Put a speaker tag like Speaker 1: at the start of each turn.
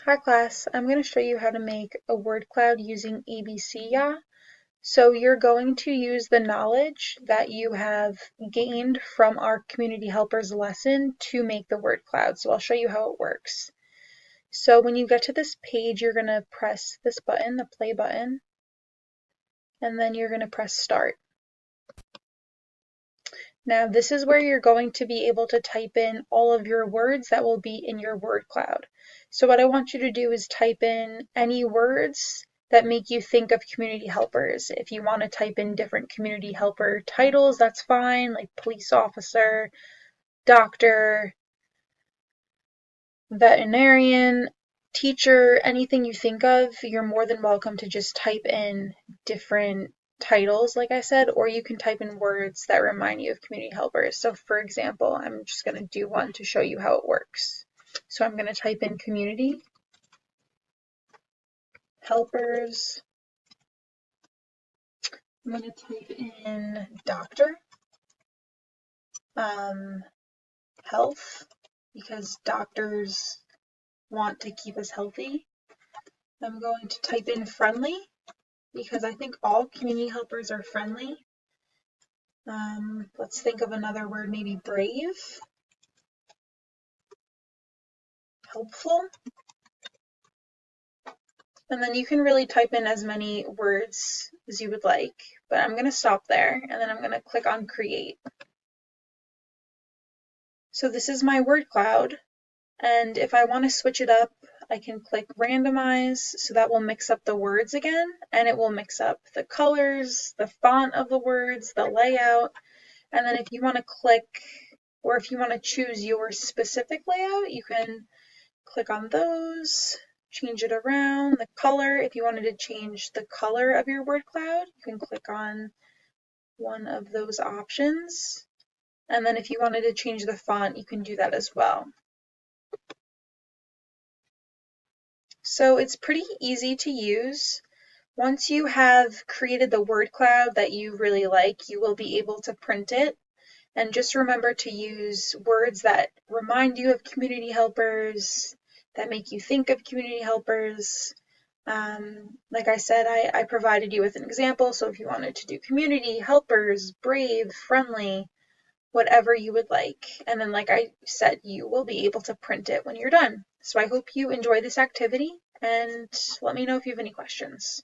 Speaker 1: Hi class, I'm going to show you how to make a word cloud using ABC-Ya. So you're going to use the knowledge that you have gained from our community helpers lesson to make the word cloud. So I'll show you how it works. So when you get to this page, you're going to press this button, the play button, and then you're going to press start. Now this is where you're going to be able to type in all of your words that will be in your word cloud. So what I want you to do is type in any words that make you think of community helpers. If you want to type in different community helper titles, that's fine, like police officer, doctor, veterinarian, teacher, anything you think of, you're more than welcome to just type in different titles, like I said, or you can type in words that remind you of community helpers. So for example, I'm just going to do one to show you how it works. So I'm going to type in community helpers. I'm going to type in doctor, health, because doctors want to keep us healthy. I'm going to type in friendly, because I think all community helpers are friendly. Let's think of another word, maybe brave, helpful. And then you can really type in as many words as you would like, but I'm going to stop there and then I'm going to click on create. So this is my word cloud, and if I want to switch it up, I can click randomize, so that will mix up the words again, and it will mix up the colors, the font of the words, the layout. And then if you want to click, or if you want to choose your specific layout, you can click on those, change it around. The color, if you wanted to change the color of your word cloud, you can click on one of those options. And then if you wanted to change the font, you can do that as well. So it's pretty easy to use. Once you have created the word cloud that you really like, you will be able to print it. And just remember to use words that remind you of community helpers, that make you think of community helpers. Like I said, I provided you with an example, so if you wanted to do community, helpers, brave, friendly, whatever you would like. And then like I said, you will be able to print it when you're done. So I hope you enjoy this activity and let me know if you have any questions.